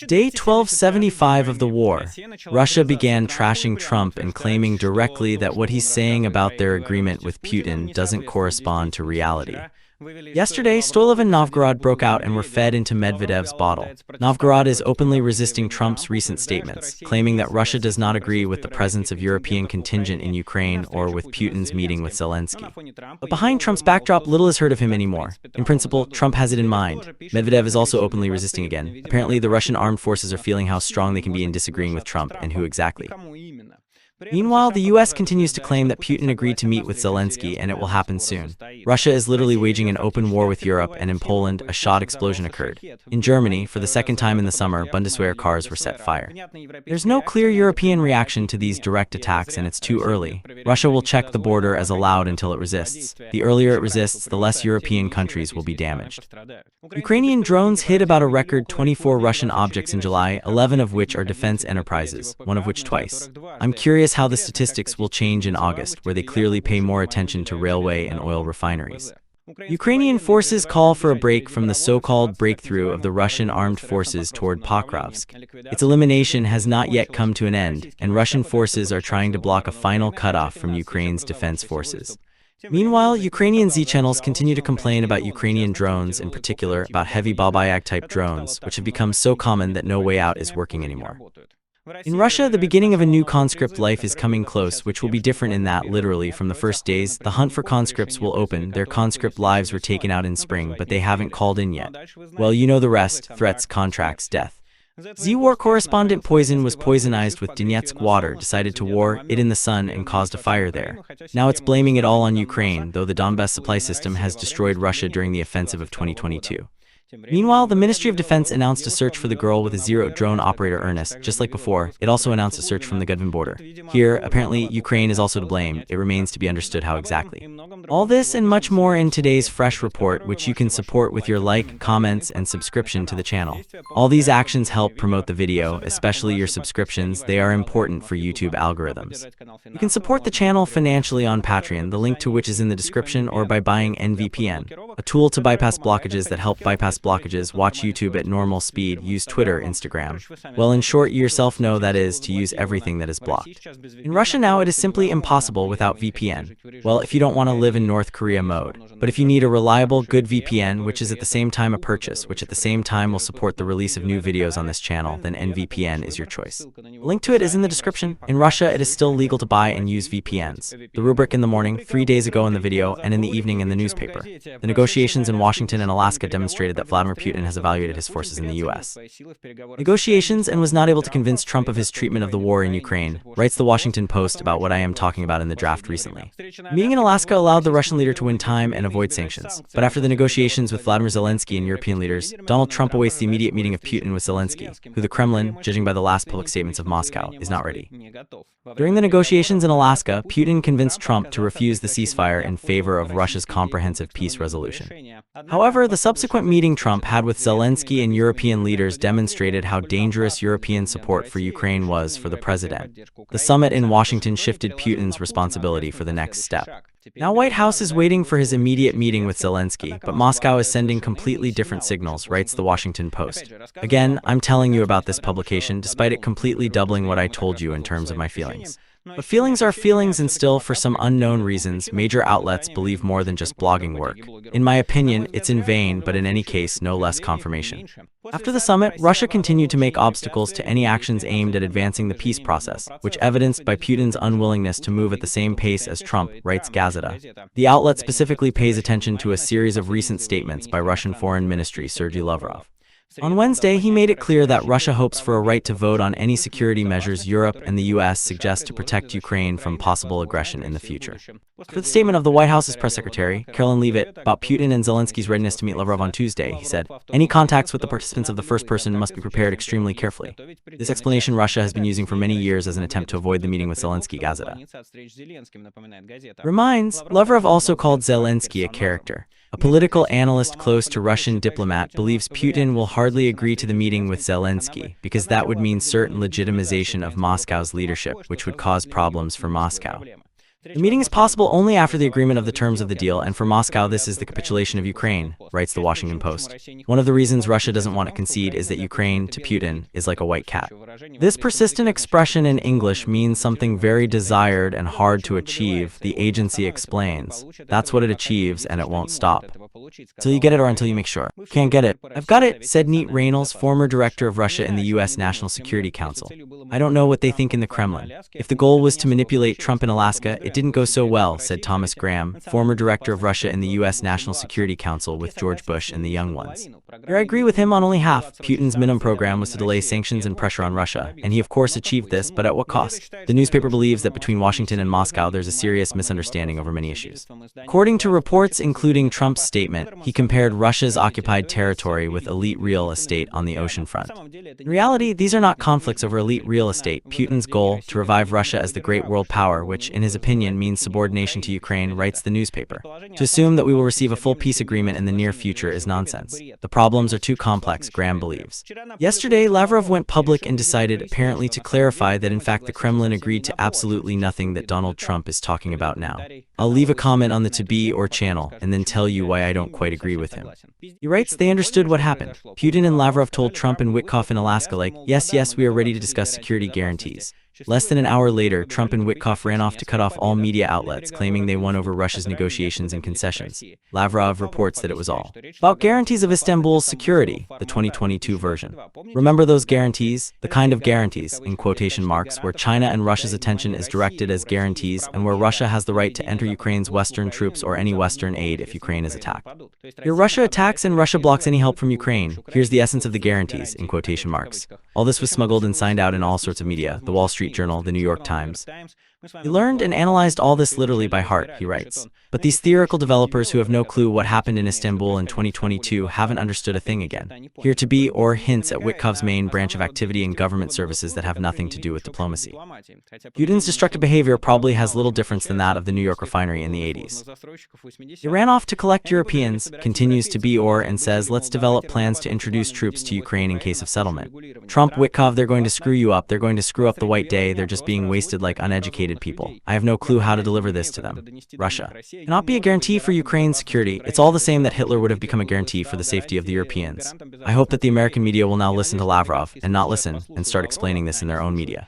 Day 1275 of the war. Russia began trashing Trump and claiming directly that what he's saying about their agreement with Putin doesn't correspond to reality. Yesterday, Stoilov and Novgorod broke out and were fed into Medvedev's bottle. Novgorod is openly resisting Trump's recent statements, claiming that Russia does not agree with the presence of European contingent in Ukraine or with Putin's meeting with Zelenskyy. But behind Trump's backdrop, little is heard of him anymore. In principle, Trump has it in mind. Medvedev is also openly resisting again. Apparently, the Russian armed forces are feeling how strong they can be in disagreeing with Trump and who exactly. Meanwhile, the US continues to claim that Putin agreed to meet with Zelenskyy and it will happen soon. Russia is literally waging an open war with Europe, and in Poland, a shot explosion occurred. In Germany, for the second time in the summer, Bundeswehr cars were set fire. There's no clear European reaction to these direct attacks, and it's too early. Russia will check the border as allowed until it resists. The earlier it resists, the less European countries will be damaged. Ukrainian drones hit about a record 24 Russian objects in July, 11 of which are defense enterprises, one of which twice. I'm curious how the statistics will change in August, where they clearly pay more attention to railway and oil refineries. Ukrainian forces call for a break from the so-called breakthrough of the Russian armed forces toward Pokrovsk. Its elimination has not yet come to an end, and Russian forces are trying to block a final cutoff from Ukraine's defense forces. Meanwhile, Ukrainian Z-channels continue to complain about Ukrainian drones, in particular about heavy Babayag-type drones, which have become so common that no way out is working anymore. In Russia, the beginning of a new conscript life is coming close, which will be different in that, literally, from the first days, the hunt for conscripts will open. Their conscript lives were taken out in spring, but they haven't called in yet. Well, you know the rest: threats, contracts, death. Z-War correspondent Poison was poisonized with Donetsk water, decided to war it in the sun and caused a fire there. Now it's blaming it all on Ukraine, though the Donbass supply system has destroyed Russia during the offensive of 2022. Meanwhile, the Ministry of Defense announced a search for the girl with a zero drone operator Ernest. Just like before, it also announced a search from the Gudvan border. Here, apparently, Ukraine is also to blame. It remains to be understood how exactly. All this and much more in today's fresh report, which you can support with your like, comments, and subscription to the channel. All these actions help promote the video, especially your subscriptions. They are important for YouTube algorithms. You can support the channel financially on Patreon, the link to which is in the description, or by buying NVPN, a tool to bypass blockages that help bypass blockages. Watch YouTube at normal speed, use Twitter, Instagram. Well, in short, you yourself know that is to use everything that is blocked. In Russia now, it is simply impossible without VPN. Well, if you don't want to live in North Korea mode. But if you need a reliable, good VPN, which is at the same time a purchase, which at the same time will support the release of new videos on this channel, then NVPN is your choice. A link to it is in the description. In Russia, it is still legal to buy and use VPNs. The rubric in the morning, 3 days ago in the video, and in the evening in the newspaper. The negotiations in Washington and Alaska demonstrated that Vladimir Putin has evaluated his forces in the US. Negotiations and was not able to convince Trump of his treatment of the war in Ukraine, writes the Washington Post about what I am talking about in the draft recently. Meeting in Alaska allowed the Russian leader to win time and avoid sanctions. But after the negotiations with Vladimir Zelenskyy and European leaders, Donald Trump awaits the immediate meeting of Putin with Zelenskyy, who the Kremlin, judging by the last public statements of Moscow, is not ready. During the negotiations in Alaska, Putin convinced Trump to refuse the ceasefire in favor of Russia's comprehensive peace resolution. However, the subsequent meeting Trump had with Zelenskyy and European leaders demonstrated how dangerous European support for Ukraine was for the president. The summit in Washington shifted Putin's responsibility for the next step. Now White House is waiting for his immediate meeting with Zelenskyy, but Moscow is sending completely different signals, writes the Washington Post. Again, I'm telling you about this publication despite it completely doubling what I told you in terms of my feelings. But feelings are feelings, and still, for some unknown reasons, major outlets believe more than just blogging work. In my opinion, it's in vain, but in any case, no less confirmation. After the summit, Russia continued to make obstacles to any actions aimed at advancing the peace process, which evidenced by Putin's unwillingness to move at the same pace as Trump, writes Gazeta. The outlet specifically pays attention to a series of recent statements by Russian Foreign Ministry Sergei Lavrov. On Wednesday, he made it clear that Russia hopes for a right to vote on any security measures Europe and the US suggest to protect Ukraine from possible aggression in the future. For the statement of the White House's press secretary, Caroline Leavitt, about Putin and Zelensky's readiness to meet Lavrov on Tuesday, he said, "Any contacts with the participants of the first person must be prepared extremely carefully." This explanation Russia has been using for many years as an attempt to avoid the meeting with Zelenskyy, Gazeta reminds. Lavrov also called Zelenskyy a character. A political analyst close to Russian diplomat believes Putin will hardly agree to the meeting with Zelenskyy, because that would mean certain legitimization of Moscow's leadership, which would cause problems for Moscow. The meeting is possible only after the agreement of the terms of the deal, and for Moscow this is the capitulation of Ukraine, writes the Washington Post. One of the reasons Russia doesn't want to concede is that Ukraine, to Putin, is like a white cat. This persistent expression in English means something very desired and hard to achieve, the agency explains. That's what it achieves, and it won't stop. Till you get it or until you make sure. Can't get it. I've got it, said Neat Reynolds, former director of Russia in the U.S. National Security Council. I don't know what they think in the Kremlin. If the goal was to manipulate Trump in Alaska, it didn't go so well, said Thomas Graham, former director of Russia in the U.S. National Security Council with George Bush and the young ones. Here I agree with him on only half. Putin's minimum program was to delay sanctions and pressure on Russia, and he of course achieved this, but at what cost? The newspaper believes that between Washington and Moscow there's a serious misunderstanding over many issues. According to reports including Trump's statement, he compared Russia's occupied territory with elite real estate on the ocean front. In reality, these are not conflicts over elite real estate. Putin's goal, to revive Russia as the great world power, which in his opinion means subordination to Ukraine, writes the newspaper. To assume that we will receive a full peace agreement in the near future is nonsense. The problems are too complex, Graham believes. Yesterday, Lavrov went public and decided, apparently to clarify, that in fact the Kremlin agreed to absolutely nothing that Donald Trump is talking about now. I'll leave a comment on the To Be or channel and then tell you why I don't quite agree with him. He writes, they understood what happened. Putin and Lavrov told Trump and Witkoff in Alaska, like, yes, we are ready to discuss security guarantees. Less than an hour later, Trump and Witkoff ran off to cut off all media outlets, claiming they won over Russia's negotiations and concessions. Lavrov reports that it was all about guarantees of Istanbul's security, the 2022 version. Remember those guarantees? The kind of guarantees, in quotation marks, where China and Russia's attention is directed as guarantees, and where Russia has the right to enter Ukraine's Western troops or any Western aid if Ukraine is attacked. Here Russia attacks and Russia blocks any help from Ukraine. Here's the essence of the guarantees, in quotation marks. All this was smuggled and signed out in all sorts of media, the Wall Street Journal, the New York Times. He learned and analyzed all this literally by heart, he writes. But these theoretical developers who have no clue what happened in Istanbul in 2022 haven't understood a thing again. Here To Be or hints at Witkoff's main branch of activity in government services that have nothing to do with diplomacy. Putin's destructive behavior probably has little difference than that of the New York refinery in the 80s. He ran off to collect Europeans, continues To Be or, and says, let's develop plans to introduce troops to Ukraine in case of settlement. Trump, Witkoff, they're going to screw you up, they're going to screw up the white day, they're just being wasted like uneducated people. I have no clue how to deliver this to them. Russia cannot be a guarantee for Ukraine's security. It's all the same that Hitler would have become a guarantee for the safety of the Europeans. I hope that the American media will now listen to Lavrov and not listen and start explaining this in their own media.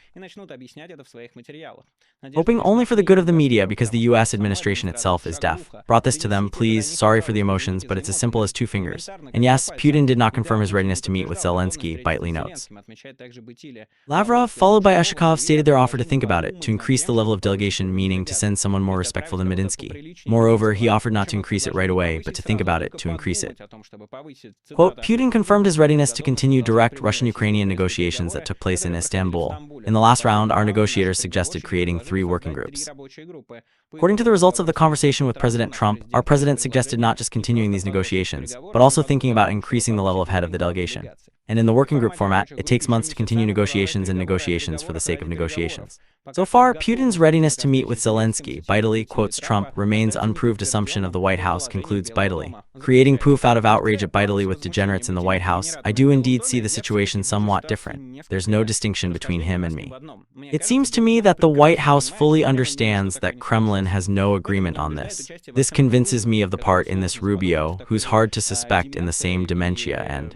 Hoping only for the good of the media because the US administration itself is deaf. Brought this to them, please, sorry for the emotions, but it's as simple as 2 fingers. And yes, Putin did not confirm his readiness to meet with Zelenskyy, Bitely notes. Lavrov, followed by Ushakov, stated their offer to think about it, to increase the level of delegation, meaning to send someone more respectful than Medinsky. Moreover, he offered not to increase it right away, but to think about it, to increase it. Quote, Putin confirmed his readiness to continue direct Russian-Ukrainian negotiations that took place in Istanbul. In the last round, our negotiators suggested creating 3 working groups. According to the results of the conversation with President Trump, our president suggested not just continuing these negotiations, but also thinking about increasing the level of head of the delegation. And in the working group format, it takes months to continue negotiations and negotiations for the sake of negotiations. So far, Putin's readiness to meet with Zelenskyy, Bitely, quotes Trump, remains unproved assumption of the White House, concludes Bitely. Creating poof out of outrage at Bitely with degenerates in the White House, I do indeed see the situation somewhat different. There's no distinction between him and me. It seems to me that the White House fully understands that Kremlin has no agreement on this. This convinces me of the part in this Rubio, who's hard to suspect in the same dementia and...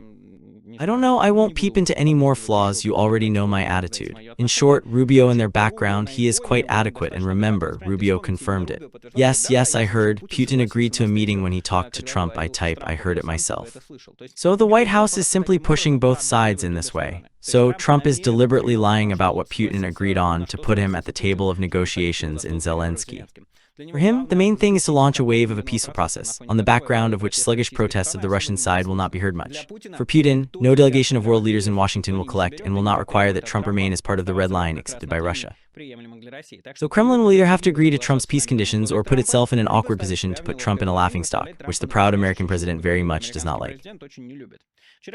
I don't know, I won't peep into any more flaws, you already know my attitude. In short, Rubio in their background, he is quite adequate, and remember, Rubio confirmed it. Yes, I heard, Putin agreed to a meeting when he talked to Trump, I heard it myself. So the White House is simply pushing both sides in this way. So Trump is deliberately lying about what Putin agreed on to put him at the table of negotiations in Zelenskyy. For him, the main thing is to launch a wave of a peaceful process, on the background of which sluggish protests of the Russian side will not be heard much. For Putin, no delegation of world leaders in Washington will collect and will not require that Trump remain as part of the red line accepted by Russia. So Kremlin will either have to agree to Trump's peace conditions or put itself in an awkward position to put Trump in a laughingstock, which the proud American president very much does not like.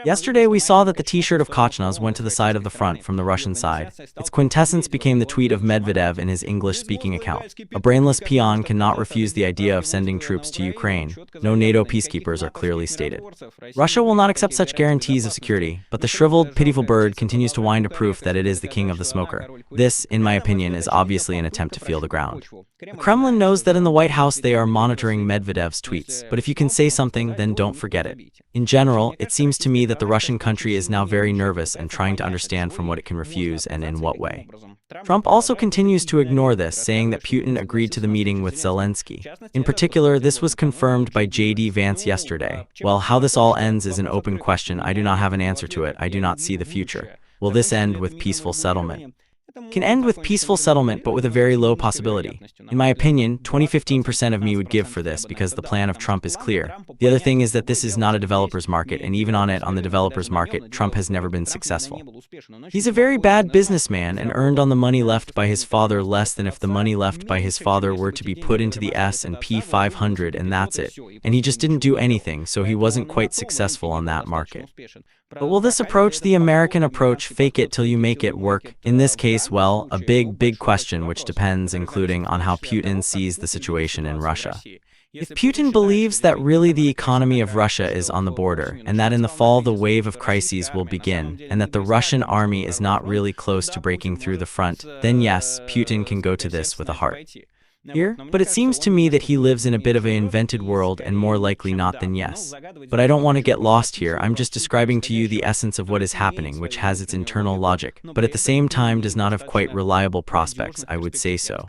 Yesterday, we saw that the T-shirt of Kochnaz went to the side of the front from the Russian side. Its quintessence became the tweet of Medvedev in his English-speaking account. A brainless peon cannot refuse the idea of sending troops to Ukraine. No NATO peacekeepers are clearly stated. Russia will not accept such guarantees of security, but the shriveled, pitiful bird continues to wind a proof that it is the king of the smoker. This, in my opinion, opinion, is obviously an attempt to feel the ground. The Kremlin knows that in the White House they are monitoring Medvedev's tweets, but if you can say something, then don't forget it. In general, it seems to me that the Russian country is now very nervous and trying to understand from what it can refuse and in what way. Trump also continues to ignore this, saying that Putin agreed to the meeting with Zelenskyy. In particular, this was confirmed by J.D. Vance yesterday. Well, how this all ends is an open question. I do not have an answer to it. I do not see the future. Will this end with peaceful settlement? Can end with peaceful settlement, but with a very low possibility. In my opinion, 15% of me would give for this because the plan of Trump is clear. The other thing is that this is not a developer's market, and even on the developer's market, Trump has never been successful. He's a very bad businessman and earned on the money left by his father less than if the money left by his father were to be put into the S&P 500 and that's it. And he just didn't do anything, so he wasn't quite successful on that market. But will this approach, the American approach, fake it till you make it, work? In this case, well, a big question which depends, including on how Putin sees the situation in Russia. If Putin believes that really the economy of Russia is on the border, and that in the fall the wave of crises will begin, and that the Russian army is not really close to breaking through the front, then yes, Putin can go to this with a heart. Here, but it seems to me that he lives in a bit of an invented world, and more likely not than yes. But I don't want to get lost here. I'm just describing to you the essence of what is happening, which has its internal logic, but at the same time does not have quite reliable prospects, I would say so.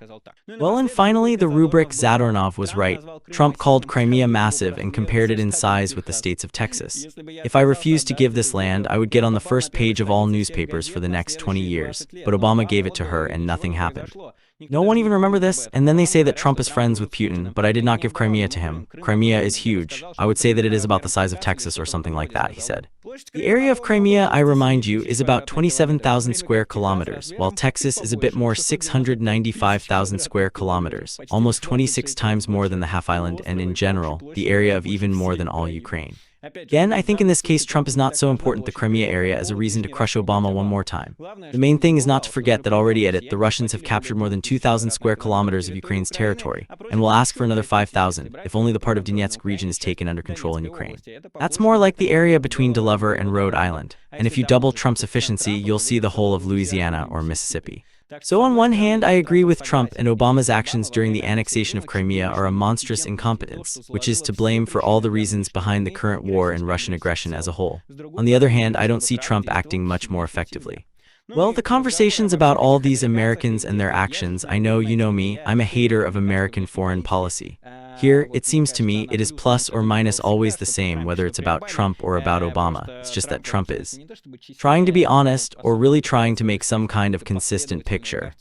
Well, and finally, the rubric Zadornov was right. Trump called Crimea massive and compared it in size with the states of Texas. If I refused to give this land, I would get on the first page of all newspapers for the next 20 years, but Obama gave it to her and nothing happened. No one even remember this, and then they say that Trump is friends with Putin, but I did not give Crimea to him. Crimea is huge. I would say that it is about the size of Texas or something like that, he said. The area of Crimea, I remind you, is about 27,000 square kilometers, while Texas is a bit more, 695,000 square kilometers, almost 26 times more than the half-island, and in general, the area of even more than all Ukraine. Again, I think in this case Trump is not so important the Crimea area as a reason to crush Obama one more time. The main thing is not to forget that already at it, the Russians have captured more than 2,000 square kilometers of Ukraine's territory, and will ask for another 5,000, if only the part of Donetsk region is taken under control in Ukraine. That's more like the area between Delaware and Rhode Island, and if you double Trump's efficiency, you'll see the whole of Louisiana or Mississippi. So on one hand, I agree with Trump, and Obama's actions during the annexation of Crimea are a monstrous incompetence, which is to blame for all the reasons behind the current war and Russian aggression as a whole. On the other hand, I don't see Trump acting much more effectively. Well, the conversations about all these Americans and their actions, I know you know me, I'm a hater of American foreign policy. Here, it seems to me, it is plus or minus always the same whether it's about Trump or about Obama, it's just that Trump is trying to be honest or really trying to make some kind of consistent picture.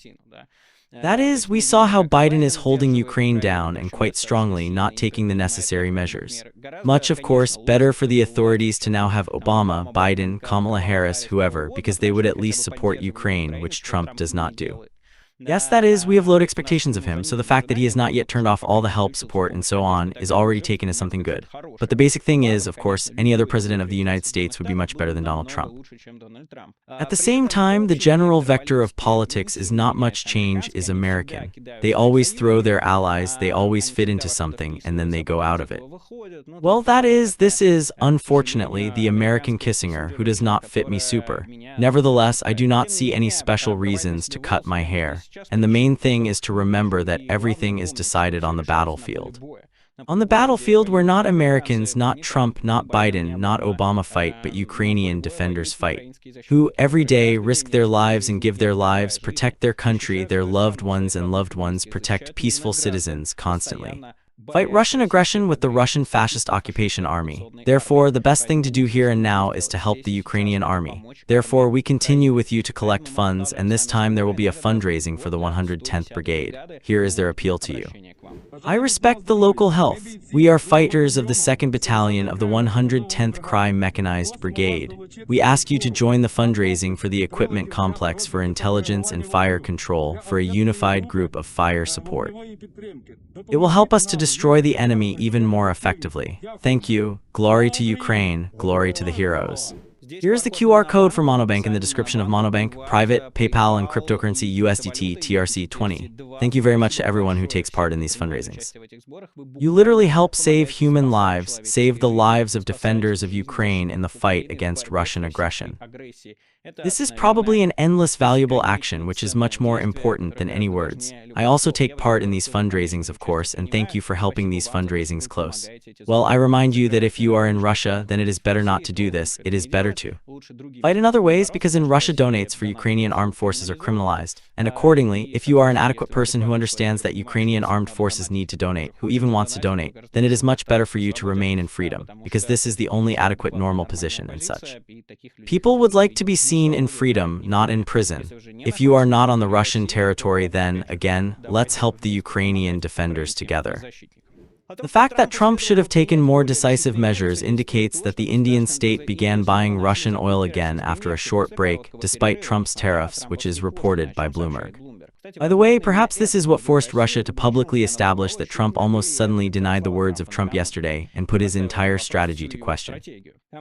That is, we saw how Biden is holding Ukraine down and quite strongly not taking the necessary measures. Much, of course, better for the authorities to now have Obama, Biden, Kamala Harris, whoever, because they would at least support Ukraine, which Trump does not do. Yes, that is, we have low expectations of him, so the fact that he has not yet turned off all the help, support, and so on is already taken as something good. But the basic thing is, of course, any other president of the United States would be much better than Donald Trump. At the same time, the general vector of politics is not much change is American. They always throw their allies, they always fit into something, and then they go out of it. Well, this is, unfortunately, the American Kissinger, who does not fit me super. Nevertheless, I do not see any special reasons to cut my hair. And the main thing is to remember that everything is decided on the battlefield. On the battlefield where not Americans, not Trump, not Biden, not Obama fight, but Ukrainian defenders fight, who every day risk their lives and give their lives, protect their country, their loved ones, protect peaceful citizens constantly. Fight Russian aggression with the Russian fascist occupation army. Therefore, the best thing to do here and now is to help the Ukrainian army. Therefore, we continue with you to collect funds, and this time there will be a fundraising for the 110th Brigade. Here is their appeal to you. I respect the local health. We are fighters of the 2nd Battalion of the 110th Cry Mechanized Brigade. We ask you to join the fundraising for the equipment complex for intelligence and fire control for a unified group of fire support. It will help us to destroy the enemy even more effectively. Thank you. Glory to Ukraine. Glory to the heroes. Here's the QR code for Monobank in the description of Monobank, private, PayPal, and cryptocurrency USDT TRC20. Thank you very much to everyone who takes part in these fundraisings. You literally help save human lives, save the lives of defenders of Ukraine in the fight against Russian aggression. This is probably an endless valuable action, which is much more important than any words. I also take part in these fundraisings, of course, and thank you for helping these fundraisings close. Well, I remind you that if you are in Russia, then it is better not to do this. It is better to fight in other ways, because in Russia donates for Ukrainian armed forces are criminalized. And accordingly, if you are an adequate person who understands that Ukrainian armed forces need to donate, who even wants to donate, then it is much better for you to remain in freedom, because this is the only adequate normal position and such. People would like to be seen in freedom, not in prison. If you are not on the Russian territory, then, again, let's help the Ukrainian defenders together. The fact that Trump should have taken more decisive measures indicates that the Indian state began buying Russian oil again after a short break, despite Trump's tariffs, which is reported by Bloomberg. By the way, perhaps this is what forced Russia to publicly establish that Trump almost suddenly denied the words of Trump yesterday and put his entire strategy to question.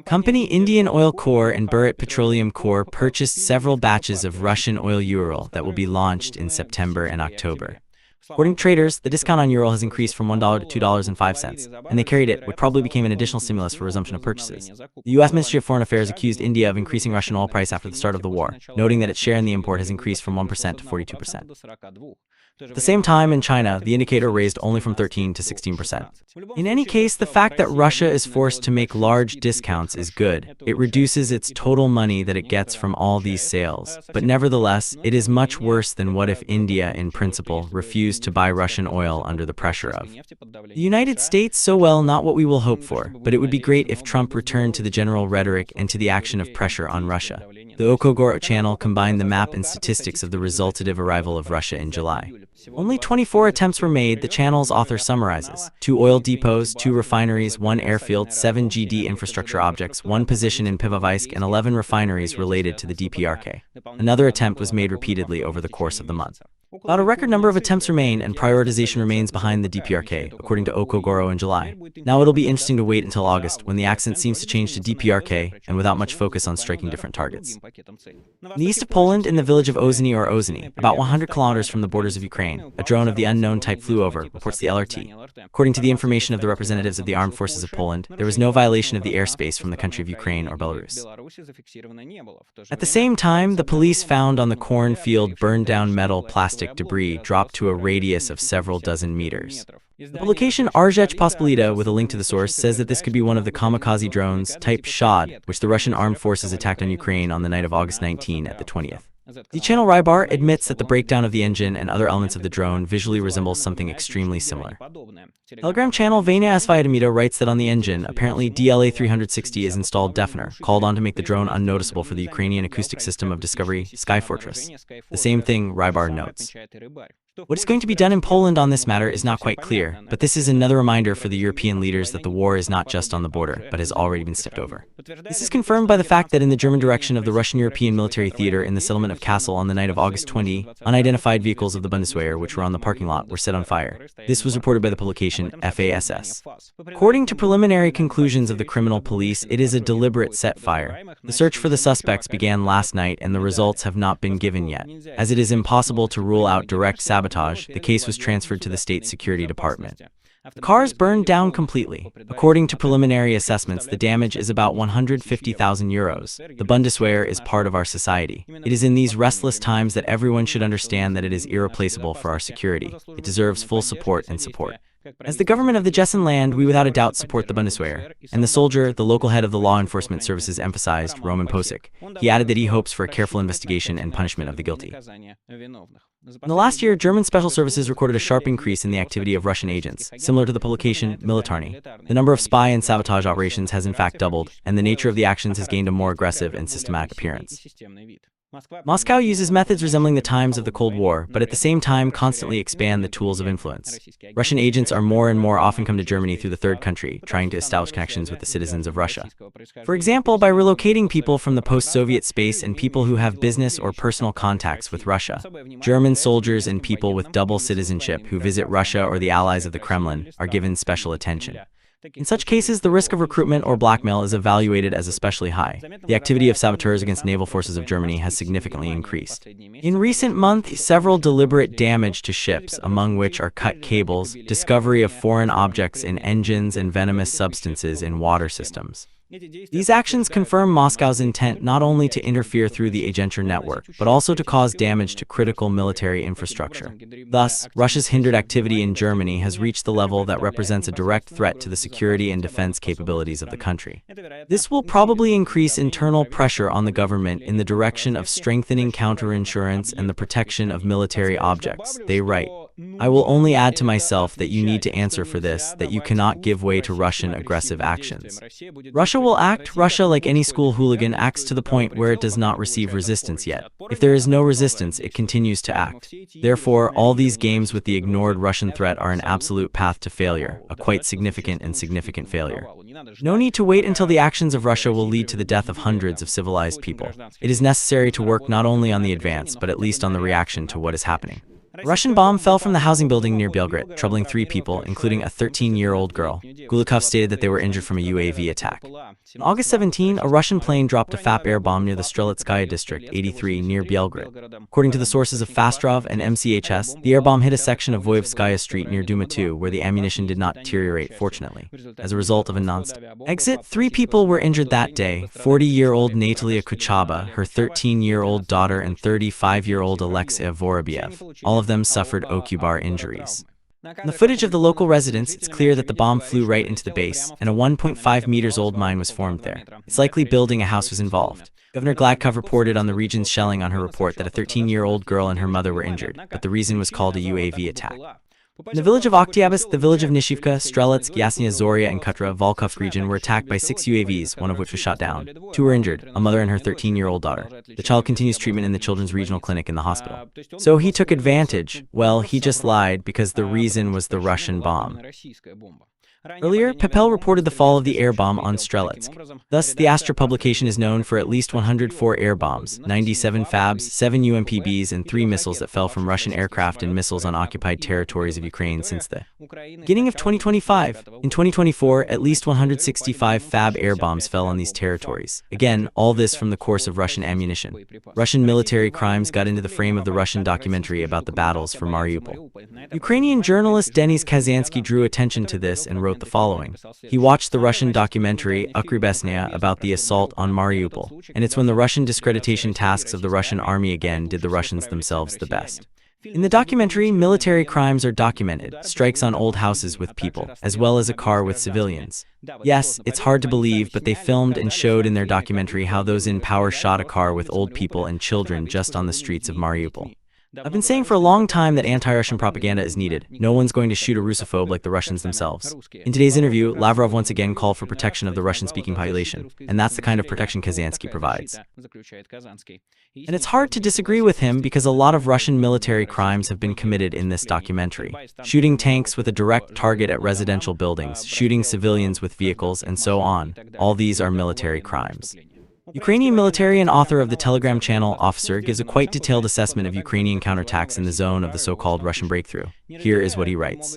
Company Indian Oil Corp and Bharat Petroleum Corp purchased several batches of Russian oil Ural that will be launched in September and October. According to traders, the discount on Ural has increased from $1 to $2.05, and they carried it, which probably became an additional stimulus for resumption of purchases. The U.S. Ministry of Foreign Affairs accused India of increasing Russian oil price after the start of the war, noting that its share in the import has increased from 1% to 42%. At the same time, in China, the indicator raised only from 13 to 16%. In any case, the fact that Russia is forced to make large discounts is good. It reduces its total money that it gets from all these sales. But nevertheless, it is much worse than what if India, in principle, refused to buy Russian oil under the pressure of the United States. So well, not what we will hope for, but it would be great if Trump returned to the general rhetoric and to the action of pressure on Russia. The Okogoro channel combined the map and statistics of the resultative arrival of Russia in July. Only 24 attempts were made, the channel's author summarizes. 2 oil depots, 2 refineries, 1 airfield, 7 GD infrastructure objects, 1 position in Pokrovsk, and 11 refineries related to the DPRK. Another attempt was made repeatedly over the course of the month. About a record number of attempts remain, and prioritization remains behind the DPRK, according to Okogoro in July. Now it'll be interesting to wait until August, when the accent seems to change to DPRK, and without much focus on striking different targets. In the east of Poland, in the village of Ozny, about 100 kilometers from the borders of Ukraine, a drone of the unknown type flew over, reports the LRT. According to the information of the representatives of the armed forces of Poland, there was no violation of the airspace from the country of Ukraine or Belarus. At the same time, the police found on the cornfield burned down metal plastic debris dropped to a radius of several dozen meters. The publication Arzhech Pospolita, with a link to the source, says that this could be one of the kamikaze drones, type Shahed, which the Russian armed forces attacked on Ukraine on the night of August 19 at the 20th. The channel Rybar admits that the breakdown of the engine and other elements of the drone visually resembles something extremely similar. Telegram channel Vania Asviatomita writes that on the engine, apparently DLA 360 is installed deafener, called on to make the drone unnoticeable for the Ukrainian acoustic system of Discovery, Sky Fortress. The same thing Rybar notes. What is going to be done in Poland on this matter is not quite clear, but this is another reminder for the European leaders that the war is not just on the border, but has already been stepped over. This is confirmed by the fact that in the German direction of the Russian-European military theater in the settlement of Kassel on the night of August 20, unidentified vehicles of the Bundeswehr, which were on the parking lot, were set on fire. This was reported by the publication FASS. According to preliminary conclusions of the criminal police, it is a deliberate set fire. The search for the suspects began last night, and the results have not been given yet. As it is impossible to rule out direct sabotage, the case was transferred to the State Security Department. The cars burned down completely. According to preliminary assessments, the damage is about 150,000 euros. The Bundeswehr is part of our society. It is in these restless times that everyone should understand that it is irreplaceable for our security. It deserves full support and support. As the government of the Jessen land, we without a doubt support the Bundeswehr. And the soldier, the local head of the law enforcement services, emphasized, Roman Posick. He added that he hopes for a careful investigation and punishment of the guilty. In the last year, German special services recorded a sharp increase in the activity of Russian agents. Similar to the publication Militarny, the number of spy and sabotage operations has in fact doubled, and the nature of the actions has gained a more aggressive and systematic appearance. Moscow uses methods resembling the times of the Cold War, but at the same time constantly expand the tools of influence. Russian agents are more and more often come to Germany through the third country, trying to establish connections with the citizens of Russia. For example, by relocating people from the post-Soviet space and people who have business or personal contacts with Russia. German soldiers and people with double citizenship who visit Russia or the allies of the Kremlin are given special attention. In such cases, the risk of recruitment or blackmail is evaluated as especially high. The activity of saboteurs against naval forces of Germany has significantly increased. In recent months, several deliberate damage to ships, among which are cut cables, discovery of foreign objects in engines, and venomous substances in water systems. These actions confirm Moscow's intent not only to interfere through the Agenter network, but also to cause damage to critical military infrastructure. Thus, Russia's hindered activity in Germany has reached the level that represents a direct threat to the security and defense capabilities of the country. This will probably increase internal pressure on the government in the direction of strengthening counterinsurance and the protection of military objects. They write, "I will only add to myself that you need to answer for this, that you cannot give way to Russian aggressive actions. Russia will act. Russia, like any school hooligan, acts to the point where it does not receive resistance yet. If there is no resistance, it continues to act. Therefore, all these games with the ignored Russian threat are an absolute path to failure, a quite significant failure. No need to wait until the actions of Russia will lead to the death of hundreds of civilized people. It is necessary to work not only on the advance, but at least on the reaction to what is happening." A Russian bomb fell from the housing building near Belgorod, troubling 3 people, including a 13-year-old girl. Gulikov stated that they were injured from a UAV attack. On August 17, a Russian plane dropped a FAP air bomb near the Strelitskaya district 83 near Belgorod. According to the sources of Fastrov and MCHS, the air bomb hit a section of Voyevskaya Street near Duma 2, where the ammunition did not deteriorate, fortunately. As a result of a non-exit, 3 people were injured that day: 40-year-old Natalia Kuchaba, her 13-year-old daughter, and 35-year-old Alexei Vorobiev. All of them suffered ocular injuries. In the footage of the local residents, it's clear that the bomb flew right into the base, and a 1.5 meters old mine was formed there. It's likely building a house was involved. Governor Gladkov reported on the region's shelling on her report that a 13-year-old girl and her mother were injured, but the reason was called a UAV attack. In the village of Oktyabinsk, the village of Nishivka, Strelitsk, Yasnya Zoria, and Kutra, Volkovsk region were attacked by 6 UAVs, one of which was shot down. 2 were injured, a mother and her 13-year-old daughter. The child continues treatment in the children's regional clinic in the hospital. So he took advantage. Well, he just lied, because the reason was the Russian bomb. Earlier, Pepel reported the fall of the air bomb on Strelitsk. Thus, the Astra publication is known for at least 104 air bombs, 97 FABs, 7 UMPBs, and 3 missiles that fell from Russian aircraft and missiles on occupied territories of Ukraine since the beginning of 2025. In 2024, at least 165 FAB air bombs fell on these territories. Again, all this from the course of Russian ammunition. Russian military crimes got into the frame of the Russian documentary about the battles for Mariupol. Ukrainian journalist Denis Kazanskiy drew attention to this and wrote the following. He watched the Russian documentary Ukrybesnaya about the assault on Mariupol, and it's when the Russian discreditation tasks of the Russian army again did the Russians themselves the best. In the documentary, military crimes are documented, strikes on old houses with people, as well as a car with civilians. Yes, it's hard to believe, but they filmed and showed in their documentary how those in power shot a car with old people and children just on the streets of Mariupol. I've been saying for a long time that anti-Russian propaganda is needed. No one's going to shoot a Russophobe like the Russians themselves. In today's interview, Lavrov once again called for protection of the Russian-speaking population, and that's the kind of protection Kazanskiy provides. And it's hard to disagree with him because a lot of Russian military crimes have been committed in this documentary. Shooting tanks with a direct target at residential buildings, shooting civilians with vehicles, and so on. All these are military crimes. Ukrainian military and author of the Telegram channel Officer gives a quite detailed assessment of Ukrainian counterattacks in the zone of the so-called Russian breakthrough. Here is what he writes.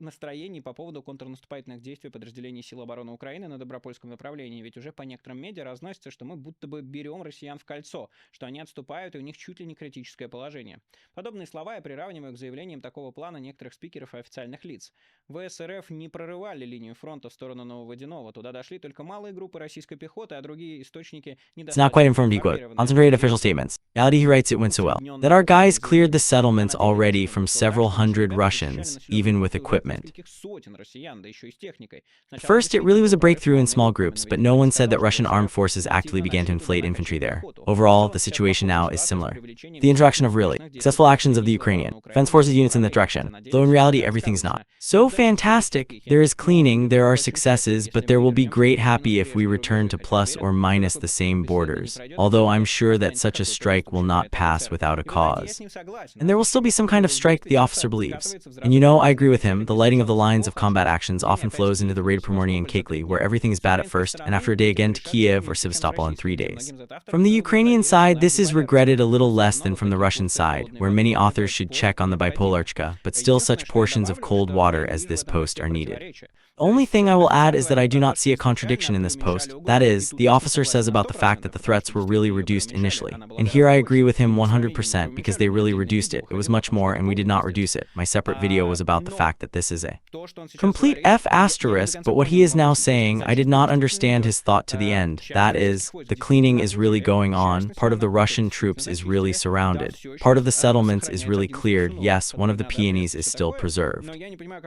Настроений по поводу контрнаступательных действий подразделений сил обороны Украины на Добропольском направлении. Ведь уже по некоторым медиа разносится, что мы будто бы берем россиян в кольцо, что они отступают и у них чуть ли не критическое положение. Подобные слова я приравниваю к заявлениям такого плана некоторых спикеров и официальных лиц. ВС РФ не прорывали линию фронта в сторону Нововодяного. Туда дошли только малые группы российской пехоты, а другие источники It's not quite informed, he quote. Concentrated official statements. In reality, he writes, it went so well that our guys cleared the settlements already from several hundred Russians, even with equipment. At first, it really was a breakthrough in small groups, but no one said that Russian armed forces actively began to inflate infantry there. Overall, the situation now is similar. The introduction of really successful actions of the Ukrainian defense forces units in that direction, though in reality everything's not so fantastic. There is cleaning, there are successes, but there will be great happy if we return to plus or minus the same borders, although I'm sure that such a strike will not pass without a cause. And there will still be some kind of strike, the officer believes. And you know, I agree with him, the lighting of the lines of combat actions often flows into the raid Primorny and Kakely, where everything is bad at first, and after a day again to Kiev or Sevastopol in 3 days. From the Ukrainian side, this is regretted a little less than from the Russian side, where many authors should check on the bipolarchka, but still such portions of cold water as this post are needed. The only thing I will add is that I do not see a contradiction in this post. That is, the officer says about the fact that the threats were really reduced initially. And here I agree with him 100% because they really reduced it. It was much more and we did not reduce it. My separate video was about the fact that this is a complete F asterisk, but what he is now saying, I did not understand his thought to the end. That is, the cleaning is really going on. Part of the Russian troops is really surrounded. Part of the settlements is really cleared. Yes, one of the peonies is still preserved,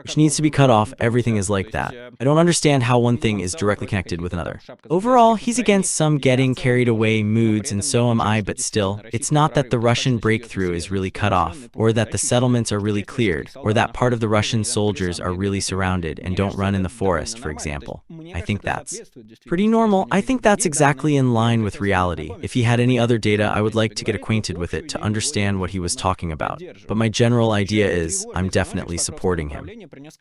which needs to be cut off. Everything is like that. I don't understand how one thing is directly connected with another. Overall, he's against some getting carried away moods, and so am I, but still, it's not that the Russian breakthrough is really cut off, or that the settlements are really cleared, or that part of the Russian soldiers are really surrounded and don't run in the forest, for example. I think that's pretty normal. I think that's exactly in line with reality. If he had any other data, I would like to get acquainted with it to understand what he was talking about. But my general idea is, I'm definitely supporting him.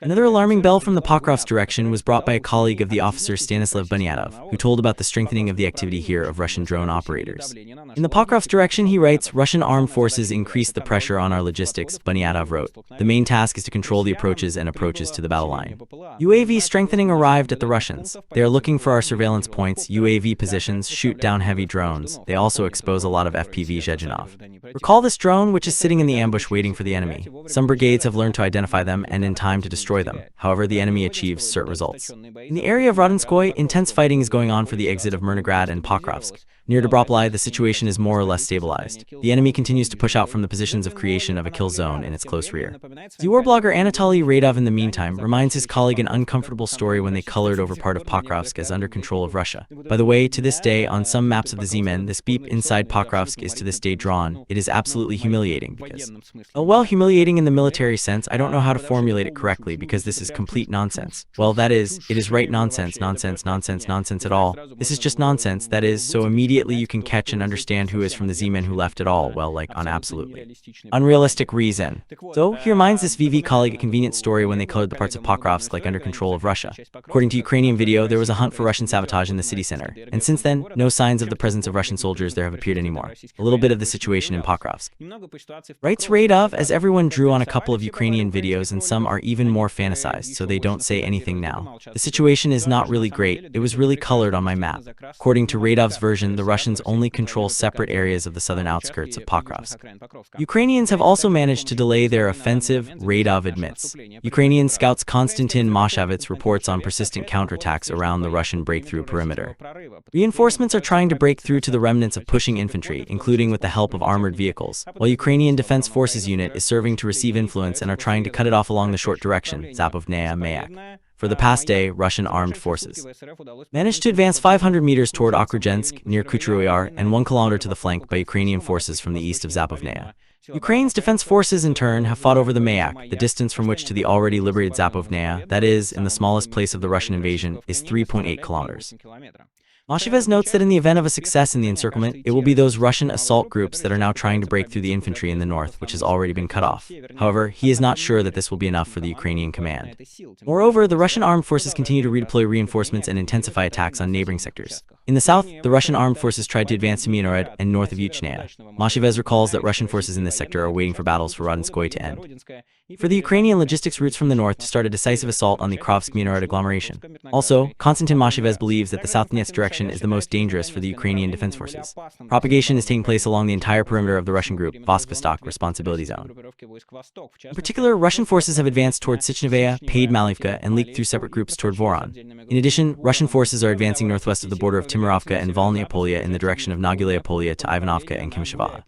Another alarming bell from the Pokrovsk direction was brought by a colleague of the officer Stanislav Bunyatov, who told about the strengthening of the activity here of Russian drone operators. In the Pokrovsk direction, he writes, Russian armed forces increased the pressure on our logistics, Bunyatov wrote. The main task is to control the approaches and approaches to the battle line. UAV strengthening arrived at the Russians. They are looking for our surveillance points, UAV positions, shoot down heavy drones. They also expose a lot of FPV Zhezhinov. Recall this drone, which is sitting in the ambush waiting for the enemy. Some brigades have learned to identify them and in time to destroy them. However, the enemy achieves certain results. In the area of Rodinskoye, intense fighting is going on for the exit of Myrnograd and Pokrovsk. Near Dobropolye, the situation is more or less stabilized. The enemy continues to push out from the positions of creation of a kill zone in its close rear. The war blogger Anatoly Radov, in the meantime, reminds his colleague an uncomfortable story when they colored over part of Pokrovsk as under control of Russia. By the way, to this day, on some maps of the Zeman, this beep inside Pokrovsk is to this day drawn. It is absolutely humiliating because, well, humiliating in the military sense, I don't know how to formulate it correctly because this is complete nonsense. Well, that is, it is right nonsense at all. This is just nonsense, that is, so immediately you can catch and understand who is from the Z-men who left at all, well, like, on absolutely unrealistic reason. So, he reminds this VV colleague a convenient story when they colored the parts of Pokrovsk like under control of Russia. According to Ukrainian video, there was a hunt for Russian sabotage in the city center, and since then, no signs of the presence of Russian soldiers there have appeared anymore. A little bit of the situation in Pokrovsk. Writes Radov, as everyone drew on a couple of Ukrainian videos and some are even more fantasized, so they don't say anything now. The situation is not really great, it was really colored on my map. According to Radov's version, the Russians only control separate areas of the southern outskirts of Pokrovsk. Ukrainians have also managed to delay their offensive, Radov admits. Ukrainian scouts Konstantin Mashavets reports on persistent counterattacks around the Russian breakthrough perimeter. Reinforcements are trying to break through to the remnants of pushing infantry, including with the help of armored vehicles, while Ukrainian Defense Forces unit is serving to receive influence and are trying to cut it off along the short direction, Zaporizhzhia, Mayak. For the past day, Russian armed forces managed to advance 500 meters toward Okruzhensk, near Kuchuruyar, and 1 kilometer to the flank by Ukrainian forces from the east of Zaporizhzhia. Ukraine's defense forces, in turn, have fought over the Mayak, the distance from which to the already liberated Zaporizhzhia, that is, in the smallest place of the Russian invasion, is 3.8 kilometers. Mashavets notes that in the event of a success in the encirclement, it will be those Russian assault groups that are now trying to break through the infantry in the north, which has already been cut off. However, he is not sure that this will be enough for the Ukrainian command. Moreover, the Russian armed forces continue to redeploy reinforcements and intensify attacks on neighboring sectors. In the south, the Russian armed forces tried to advance to Myrnograd and north of Yuchnaya. Mashavets recalls that Russian forces in this sector are waiting for battles for Rodinskoye to end, for the Ukrainian logistics routes from the north to start a decisive assault on the Krovsk-Myrnograd agglomeration. Also, Konstantin Mashavets believes that the South Donetsk direction is the most dangerous for the Ukrainian defense forces. Propagation is taking place along the entire perimeter of the Russian group, Voskvostok responsibility zone. In particular, Russian forces have advanced toward Sichnevaya, Paid Malivka, and leaked through separate groups toward Voron. In addition, Russian forces are advancing northwest of the border of Timirovka and Volnaya Polya in the direction of Nagilaya Polya to Ivanovka and Kimisheva.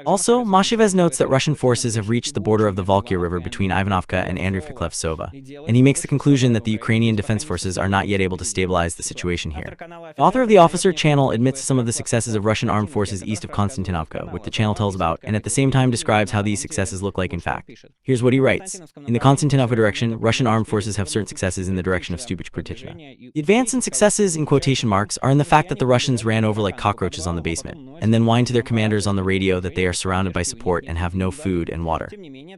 Also, Mashavets notes that Russian forces have reached the border of the Volkhya River between Ivanovka and Andreyevka-Sova, and he makes the conclusion that the Ukrainian defense forces are not yet able to stabilize the situation here. The author of the Officer channel admits some of the successes of Russian armed forces east of Konstantinovka, which the channel tells about, and at the same time describes how these successes look like in fact. Here's what he writes. In the Konstantinovka direction, Russian armed forces have certain successes in the direction of Stupich-Pritichna. The advance and successes, in quotation marks, are in the fact that the Russians ran over like cockroaches on the basement. and then whine to their commanders on the radio that they are surrounded by support and have no food and water.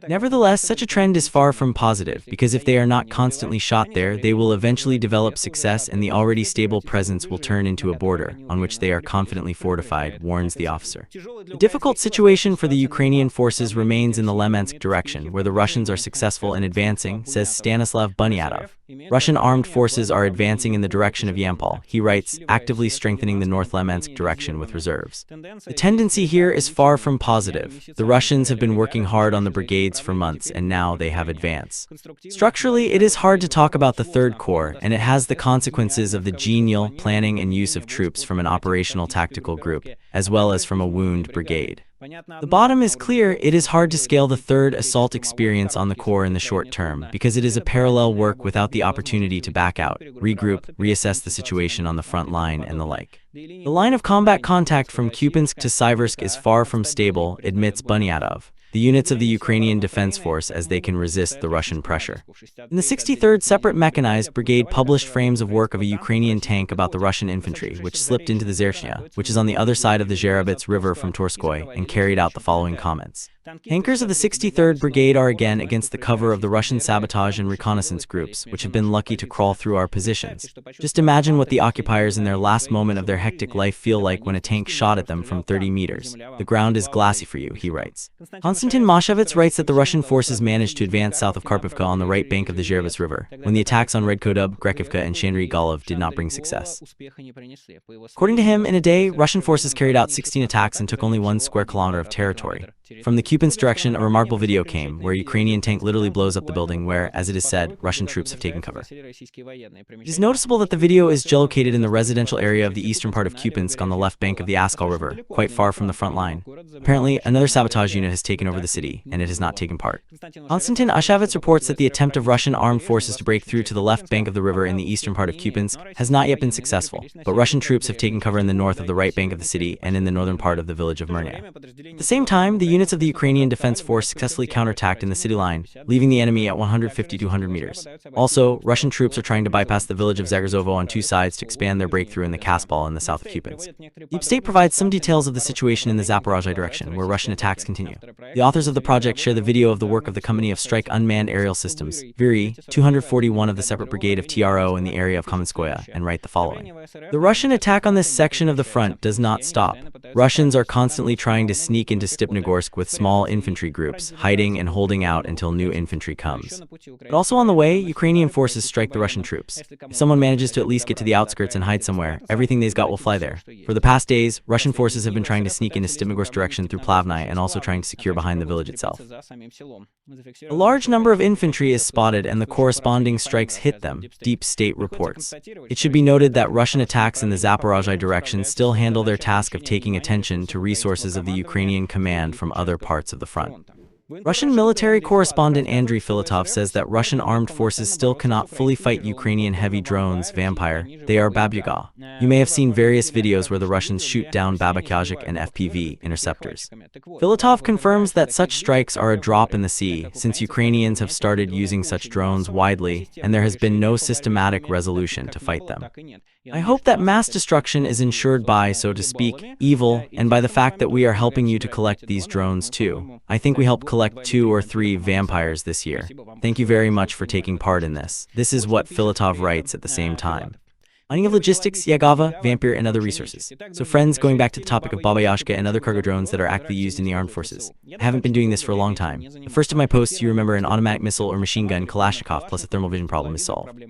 Nevertheless, such a trend is far from positive, because if they are not constantly shot there, they will eventually develop success and the already stable presence will turn into a border, on which they are confidently fortified, warns the officer. The difficult situation for the Ukrainian forces remains in the Lemansk direction, where the Russians are successful in advancing, says Stanislav Bunyatov. Russian armed forces are advancing in the direction of Yampol, he writes, actively strengthening the North Lemansk direction with reserves. The tendency here is far from positive. The Russians have been working hard on the brigades for months, and now they have advanced. Structurally, it is hard to talk about the Third Corps, and it has the consequences of the genial planning and use of troops from an operational tactical group, as well as from a wound brigade. The bottom is clear. It is hard to scale the third assault experience on the Corps in the short term, because it is a parallel work without the opportunity to back out, regroup, reassess the situation on the front line, and the like. The line of combat contact from Kupiansk to Siversk is far from stable, admits Bunyatov, the units of the Ukrainian Defense Force, as they can resist the Russian pressure. In the 63rd Separate Mechanized Brigade published frames of work of a Ukrainian tank about the Russian infantry, which slipped into the Zerchnya, which is on the other side of the Zherabets River from Torskoy, and carried out the following comments. Tankers of the 63rd Brigade are again against the cover of the Russian sabotage and reconnaissance groups, which have been lucky to crawl through our positions. Just imagine what the occupiers in their last moment of their hectic life feel like when a tank shot at them from 30 meters. The ground is glassy for you, he writes. Konstantin Mashevitz writes that the Russian forces managed to advance south of Kharkivka on the right bank of the Zherabets River, when the attacks on Redkodub, Grekivka, and Shandry Golov did not bring success. According to him, in a day, Russian forces carried out 16 attacks and took only 1 square kilometer of territory. From the Kupiansk direction, a remarkable video came, where a Ukrainian tank literally blows up the building where, as it is said, Russian troops have taken cover. It is noticeable that the video is geolocated in the residential area of the eastern part of Kupiansk on the left bank of the Askal River, quite far from the front line. Apparently, another sabotage unit has taken over the city, and it has not taken part. Konstantin Ashavitz reports that the attempt of Russian armed forces to break through to the left bank of the river in the eastern part of Kupiansk has not yet been successful, but Russian troops have taken cover in the north of the right bank of the city and in the northern part of the village of Myrnya. At the same time, the units of the Ukrainian Defense Force successfully counterattacked in the city line, leaving the enemy at 150 to 200 meters. Also, Russian troops are trying to bypass the village of Zagarzovo on 2 sides to expand their breakthrough in the Kaspal in the south of Kupiansk. Deep State provides some details of the situation in the Zaporizhzhia direction, where Russian attacks continue. The authors of the project share the video of the work of the Company of Strike Unmanned Aerial Systems, Viri, 241 of the Separate Brigade of TRO in the area of Kamenskoye, and write the following. The Russian attack on this section of the front does not stop. Russians are constantly trying to sneak into Stepnogorsk with small infantry groups, hiding and holding out until new infantry comes. But also on the way, Ukrainian forces strike the Russian troops. If someone manages to at least get to the outskirts and hide somewhere, everything they've got will fly there. For the past days, Russian forces have been trying to sneak into Stepnogorsk direction through Plavnai and also trying to secure behind the village itself. A large number of infantry is spotted and the corresponding strikes hit them, Deep State reports. It should be noted that Russian attacks in the Zaporizhzhia direction still handle their task of taking attention to resources of the Ukrainian command from other parts of the front. Russian military correspondent Andriy Filatov says that Russian armed forces still cannot fully fight Ukrainian heavy drones, Vampire. They are Bab-Yaga. You may have seen various videos where the Russians shoot down Bab-Yaga and FPV interceptors. Filatov confirms that such strikes are a drop in the sea, since Ukrainians have started using such drones widely, and there has been no systematic resolution to fight them. I hope that mass destruction is ensured by, so to speak, evil, and by the fact that we are helping you to collect these drones too. I think we helped collect 2 or 3 vampires this year. Thank you very much for taking part in this. This is what Filatov writes at the same time. Mining of logistics, Yaga, Vampire, and other resources. So friends, going back to the topic of Baba Yaga and other cargo drones that are actively used in the armed forces. I haven't been doing this for a long time. The first of my posts, you remember, an automatic missile or machine gun Kalashnikov plus a thermal vision problem is solved.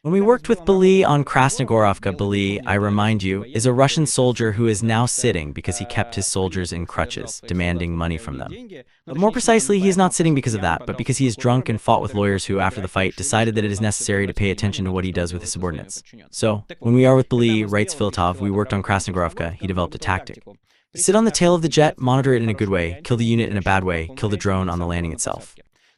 When we worked with Bely on Krasnogorovka, Bely, I remind you, is a Russian soldier who is now sitting because he kept his soldiers in crutches, demanding money from them. But more precisely, he is not sitting because of that, but because he is drunk and fought with lawyers who, after the fight, decided that it is necessary to pay attention to what he does with his subordinates. So, when we are with Bely, writes Filatov, we worked on Krasnogorovka, he developed a tactic. Sit on the tail of the jet, monitor it in a good way, kill the unit in a bad way, kill the drone on the landing itself.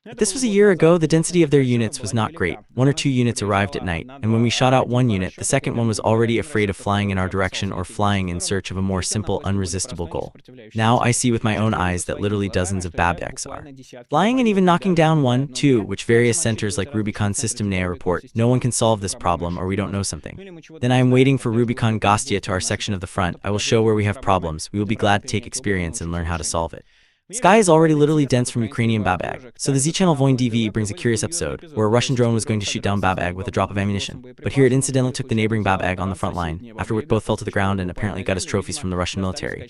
But this was a year ago. The density of their units was not great. 1 or 2 units arrived at night, and when we shot out one unit, the second one was already afraid of flying in our direction or flying in search of a more simple, unresistible goal. Now I see with my own eyes that literally dozens of Babaks are flying and even knocking down 1, 2, which various centers like Rubicon System NEA report. No one can solve this problem, or we don't know something. Then I am waiting for Rubicon Gostia to our section of the front. I will show where we have problems. We will be glad to take experience and learn how to solve it. Sky is already literally dense from Ukrainian Babag, so the Z-Channel Voin DV brings a curious episode, where a Russian drone was going to shoot down Babag with a drop of ammunition, but here it incidentally took the neighboring Babag on the front line, after which both fell to the ground and apparently got his trophies from the Russian military.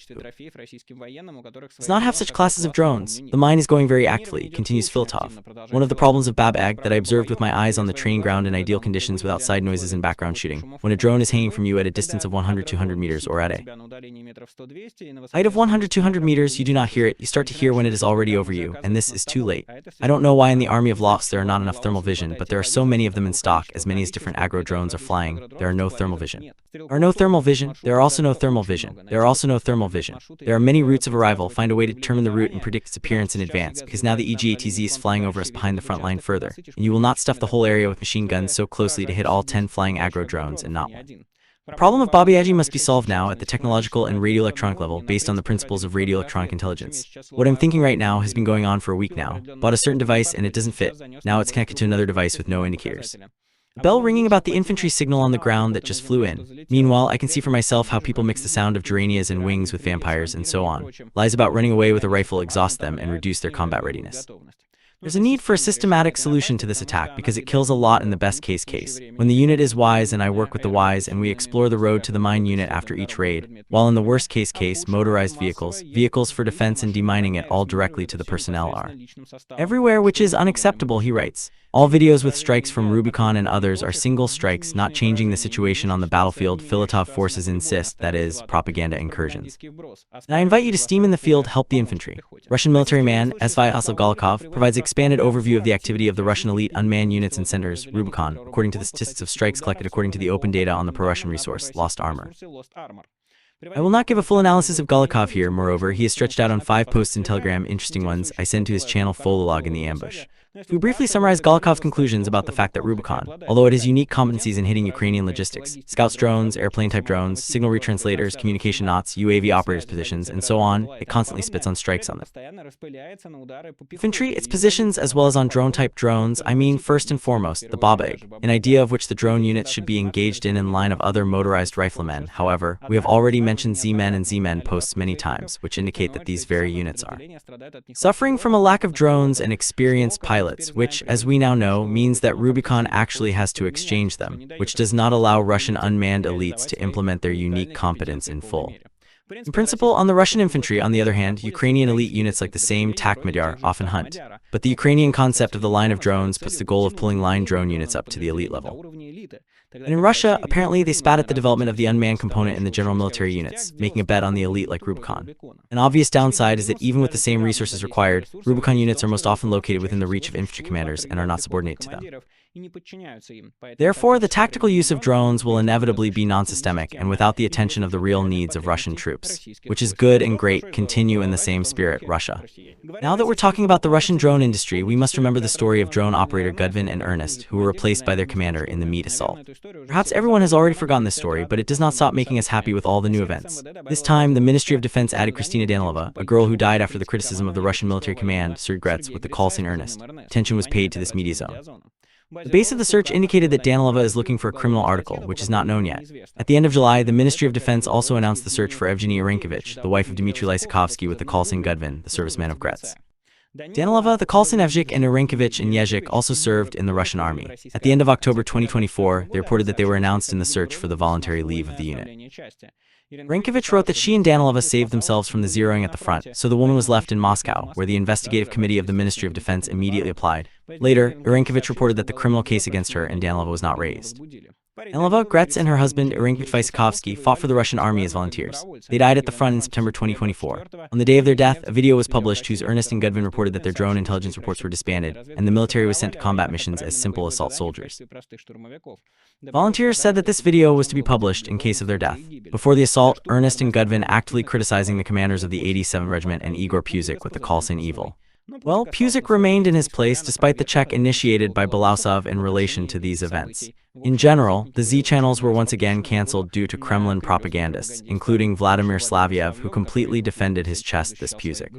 Does not have such classes of drones. The mine is going very actively, continues Filatov. One of the problems of Babag that I observed with my eyes on the training ground in ideal conditions without side noises and background shooting, when a drone is hanging from you at a distance of 100-200 meters or at a height of 100-200 meters, you do not hear it. You start to hear when it is already over you, and this is too late. I don't know why in the army of Lofts there are not enough thermal vision, but there are so many of them in stock, as many as different aggro drones are flying. There are no thermal vision. There are no thermal vision. There are also no thermal vision. There are also no thermal vision. There are many routes of arrival. Find a way to determine the route and predict its appearance in advance, because now the EGATZ is flying over us behind the front line further, and you will not stuff the whole area with machine guns so closely to hit all 10 flying aggro drones and not one. The problem of Babiyaji must be solved now at the technological and radioelectronic level based on the principles of radioelectronic intelligence. What I'm thinking right now has been going on for a week now. Bought a certain device and it doesn't fit. Now it's connected to another device with no indicators. A bell ringing about the infantry signal on the ground that just flew in. Meanwhile, I can see for myself how people mix the sound of geranias and wings with vampires and so on. Lies about running away with a rifle exhaust them and reduce their combat readiness. There's a need for a systematic solution to this attack because it kills a lot in the best case. When the unit is wise and I work with the wise and we explore the road to the mine unit after each raid, while in the worst case, motorized vehicles for defense and demining it all directly to the personnel are everywhere, which is unacceptable, he writes. All videos with strikes from Rubicon and others are single strikes, not changing the situation on the battlefield. Filatov forces insist, that is, propaganda incursions. And I invite you to steam in the field, help the infantry. Russian military man, Svyatslav Golikov, provides expanded overview of the activity of the Russian elite unmanned units and centers, Rubicon, according to the statistics of strikes collected according to the open data on the pro-Russian resource, Lost Armor. I will not give a full analysis of Golikov here. Moreover, he has stretched out on 5 posts in Telegram, interesting ones, I send to his channel Fololog in the ambush. We briefly summarize Golikov's conclusions about the fact that Rubicon, although it has unique competencies in hitting Ukrainian logistics, scouts drones, airplane-type drones, signal retranslators, communication knots, UAV operators' positions, and so on, it constantly spits on strikes on them. Infantry, its positions, as well as on drone-type drones, I mean first and foremost, the Babag, an idea of which the drone units should be engaged in line of other motorized riflemen. However, we have already mentioned Z-men and Z-men posts many times, which indicate that these very units are suffering from a lack of drones and experienced pilots, which, as we now know, means that Rubicon actually has to exchange them, which does not allow Russian unmanned elites to implement their unique competence in full. In principle, on the Russian infantry, on the other hand, Ukrainian elite units like the same Takmadyar often hunt, but the Ukrainian concept of the line of drones puts the goal of pulling line drone units up to the elite level. And in Russia, apparently they spat at the development of the unmanned component in the general military units, making a bet on the elite like Rubicon. An obvious downside is that even with the same resources required, Rubicon units are most often located within the reach of infantry commanders and are not subordinate to them. Therefore, the tactical use of drones will inevitably be non-systemic and without the attention of the real needs of Russian troops, which is good and great. Continue in the same spirit, Russia. Now that we're talking about the Russian drone industry, we must remember the story of drone operator Gudvin and Ernest, who were replaced by their commander in the meat assault. Perhaps everyone has already forgotten this story, but it does not stop making us happy with all the new events. This time, the Ministry of Defense added Kristina Danilova, a girl who died after the criticism of the Russian military command, Sir regrets, with the call sign Ernest. Attention was paid to this media zone. The base of the search indicated that Danilova is looking for a criminal article, which is not known yet. At the end of July, the Ministry of Defense also announced the search for Evgeny Irenkovich, the wife of Dmitry Lysakovsky, with the call sign Gudvin, the serviceman of Gretz. Danilova, the Khalsin Evzik, and Irenkovich and Yezhik also served in the Russian army. At the end of October 2024, they reported that they were announced in the search for the voluntary leave of the unit. Irenkovich wrote that she and Danilova saved themselves from the zeroing at the front, so the woman was left in Moscow, where the investigative committee of the Ministry of Defense immediately applied. Later, Irenkovich reported that the criminal case against her and Danilova was not raised. Danilova, Gretz, and her husband, Irenkovich Vysokovsky, fought for the Russian army as volunteers. They died at the front in September 2024. On the day of their death, a video was published whose Ernest and Gudvin reported that their drone intelligence reports were disbanded, and the military was sent to combat missions as simple assault soldiers. Volunteers said that this video was to be published in case of their death. Before the assault, Ernest and Gudvin actively criticizing the commanders of the 87th Regiment and Igor Puzik with the call sign evil. Well, Puzik remained in his place despite the check initiated by Belousov in relation to these events. In general, the Z channels were once again cancelled due to Kremlin propagandists, including Vladimir Slavyev, who completely defended his chest this Puzik.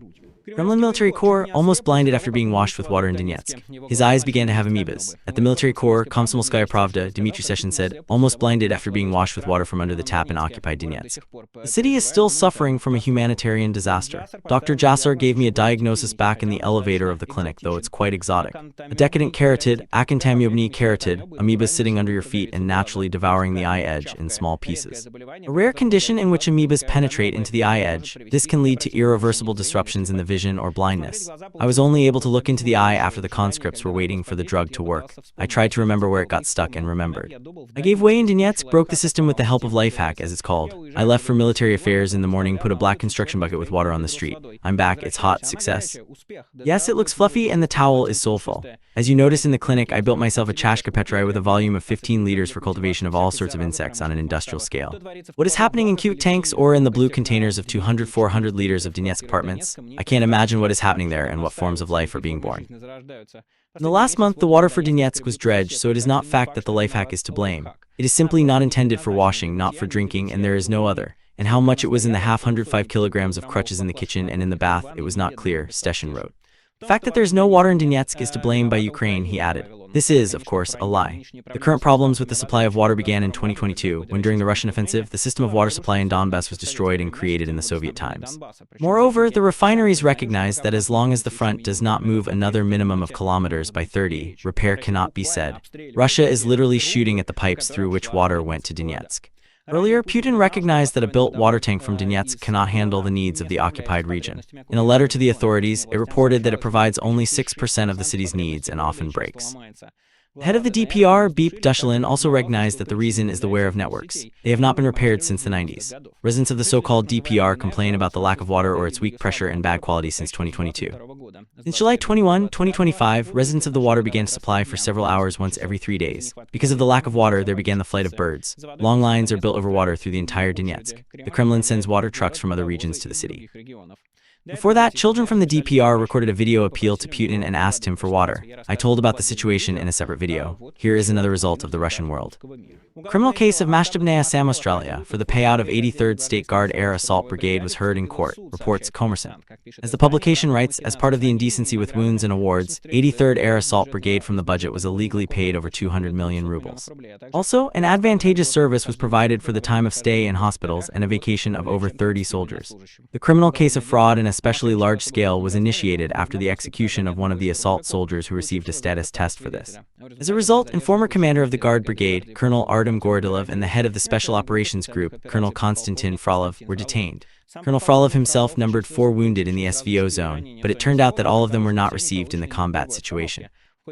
Kremlin military corps almost blinded after being washed with water in Donetsk. His eyes began to have amoebas. At the military corps, Komsomolskaya Pravda, Dmitry Steshin said, almost blinded after being washed with water from under the tap in occupied Donetsk. The city is still suffering from a humanitarian disaster. Dr. Jasser gave me a diagnosis back in the elevator of the clinic, though it's quite exotic. A decadent carotid, acantamiobny carotid, amoebas sitting under your feet and naturally devouring the eye edge in small pieces. A rare condition in which amoebas penetrate into the eye edge, this can lead to irreversible disruptions in the vision or blindness. I was only able to look into the eye after the conscripts were waiting for the drug to work. I tried to remember where it got stuck and remembered. I gave way in Donetsk, broke the system with the help of Lifehack, as it's called. I left for military affairs in the morning, put a black construction bucket with water on the street. I'm back, it's hot, success. Yes, it looks fluffy and the towel is soulful. As you notice in the clinic, I built myself a chashka petri with a volume of 15 liters for cultivation of all sorts of insects on an industrial scale. What is happening in cute tanks or in the blue containers of 200-400 liters of Donetsk apartments? I can't imagine what is happening there and what forms of life are being born. In the last month, the water for Donetsk was dredged, so it is not fact that the Lifehack is to blame. It is simply not intended for washing, not for drinking, and there is no other. And how much it was in the 105 kilograms of crutches in the kitchen and in the bath, it was not clear, Steshin wrote. The fact that there is no water in Donetsk is to blame by Ukraine, he added. This is, of course, a lie. The current problems with the supply of water began in 2022, when during the Russian offensive, the system of water supply in Donbass was destroyed and created in the Soviet times. Moreover, the refineries recognized that as long as the front does not move another minimum of kilometers by 30, repair cannot be said. Russia is literally shooting at the pipes through which water went to Donetsk. Earlier, Putin recognized that a built water tank from Donetsk cannot handle the needs of the occupied region. In a letter to the authorities, it reported that it provides only 6% of the city's needs and often breaks. The head of the DPR, Beep Dushalin, also recognized that the reason is the wear of networks. They have not been repaired since the 90s. Residents of the so-called DPR complain about the lack of water or its weak pressure and bad quality since 2022. Since July 21, 2025, residents of the water began to supply for several hours once every 3 days. Because of the lack of water, there began the flight of birds. Long lines are built over water through the entire Donetsk. The Kremlin sends water trucks from other regions to the city. Before that, children from the DPR recorded a video appeal to Putin and asked him for water. I told about the situation in a separate video. Here is another result of the Russian world. Criminal case of Mashtubnaya Samostralia for the payout of 83rd State Guard Air Assault Brigade was heard in court, reports Kommersant. As the publication writes, as part of the indecency with wounds and awards, 83rd Air Assault Brigade from the budget was illegally paid over 200 million rubles. Also, an advantageous service was provided for the time of stay in hospitals and a vacation of over 30 soldiers. The criminal case of fraud in a especially large scale was initiated after the execution of one of the assault soldiers who received a status test for this. As a result, and former commander of the Guard Brigade, Colonel Artem Gorodilov, and the head of the Special Operations Group, Colonel Konstantin Frolov, were detained. Colonel Frolov himself numbered 4 wounded in the SVO zone, but it turned out that all of them were not received in the combat situation.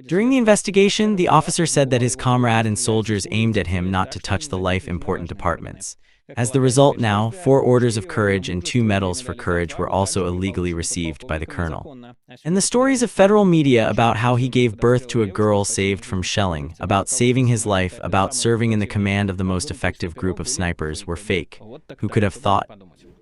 During the investigation, the officer said that his comrade and soldiers aimed at him not to touch the life-important departments. As the result now, 4 orders of courage and 2 medals for courage were also illegally received by the colonel. And the stories of federal media about how he gave birth to a girl saved from shelling, about saving his life, about serving in the command of the most effective group of snipers were fake. Who could have thought?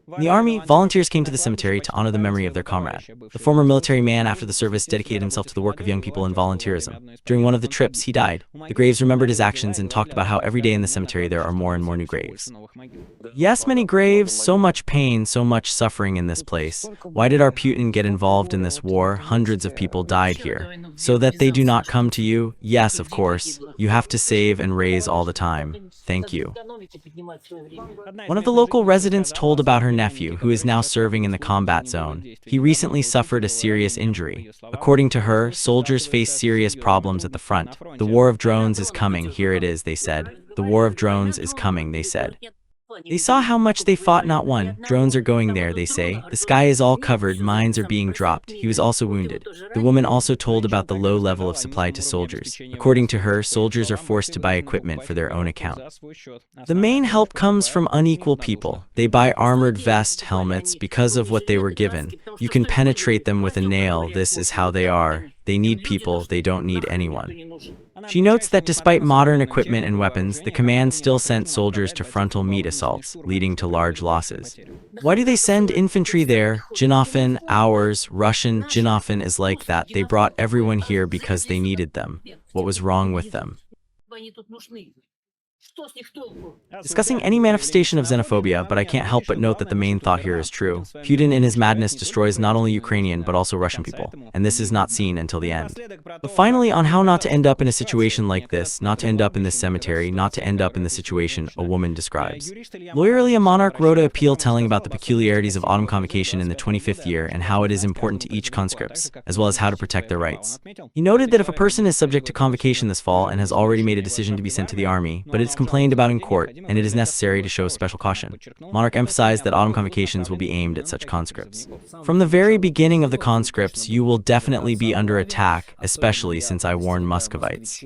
In the army, volunteers came to the cemetery to honor the memory of their comrade. The former military man after the service dedicated himself to the work of young people and volunteerism. During one of the trips, he died. The graves remembered his actions and talked about how every day in the cemetery there are more and more new graves. Yes, many graves, so much pain, so much suffering in this place. Why did our Putin get involved in this war? Hundreds of people died here. So that they do not come to you? Yes, of course. You have to save and raise all the time. Thank you. One of the local residents told about her nephew, who is now serving in the combat zone. He recently suffered a serious injury. According to her, soldiers face serious problems at the front. The war of drones is coming, here it is, they said. The war of drones is coming, they said. They saw how much they fought, not one. Drones are going there, they say. The sky is all covered, mines are being dropped. He was also wounded. The woman also told about the low level of supply to soldiers. According to her, soldiers are forced to buy equipment for their own account. The main help comes from unequal people. They buy armored vest, helmets, because of what they were given. You can penetrate them with a nail, this is how they are. They need people, they don't need anyone. She notes that despite modern equipment and weapons, the command still sent soldiers to frontal meat assaults, leading to large losses. Why do they send infantry there? Jinofin, ours, Russian Jinofin is like that. They brought everyone here because they needed them. What was wrong with them? Discussing any manifestation of xenophobia, but I can't help but note that the main thought here is true. Putin in his madness destroys not only Ukrainian but also Russian people, and this is not seen until the end. But finally, on how not to end up in a situation like this, not to end up in this cemetery, not to end up in the situation a woman describes. Lawyerly, a monarch wrote an appeal telling about the peculiarities of autumn convocation in the 25th year and how it is important to each conscripts, as well as how to protect their rights. He noted that if a person is subject to convocation this fall and has already made a decision to be sent to the army, but it's complained about in court, and it is necessary to show special caution. Monarch emphasized that autumn convocations will be aimed at such conscripts. From the very beginning of the conscripts, you will definitely be under attack, especially since I warned Muscovites.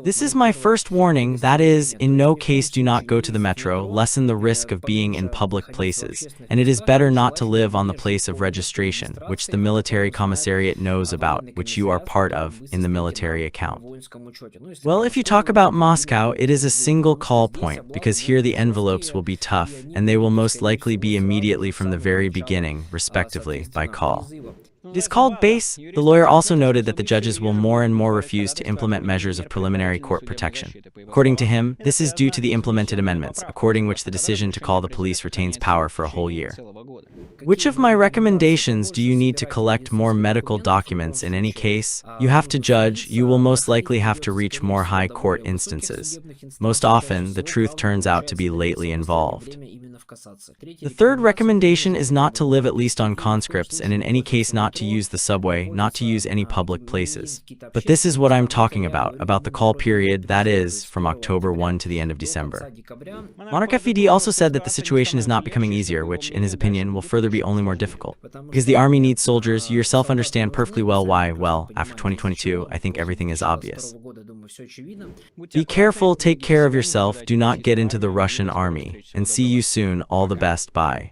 This is my first warning, that is, in no case do not go to the metro, lessen the risk of being in public places, and it is better not to live on the place of registration, which the military commissariat knows about, which you are part of, in the military account. Well, if you talk about Moscow, it is a single call point, because here the envelopes will be tough, and they will most likely be immediately from the very beginning, respectively, by call. It is called base. The lawyer also noted that the judges will more and more refuse to implement measures of preliminary court protection. According to him, this is due to the implemented amendments, according which the decision to call the police retains power for a whole year. Which of my recommendations do you need to collect more medical documents in any case? You have to judge, you will most likely have to reach more high court instances. Most often, the truth turns out to be lately involved. The third recommendation is not to live at least on conscripts and in any case not to use the subway, not to use any public places. But this is what I'm talking about the call period, that is, from October 1 to the end of December. Monarch FVD also said that the situation is not becoming easier, which, in his opinion, will further be only more difficult. Because the army needs soldiers, you yourself understand perfectly well why. Well, after 2022, I think everything is obvious. Be careful, take care of yourself, do not get into the Russian army, and see you soon, all the best, bye.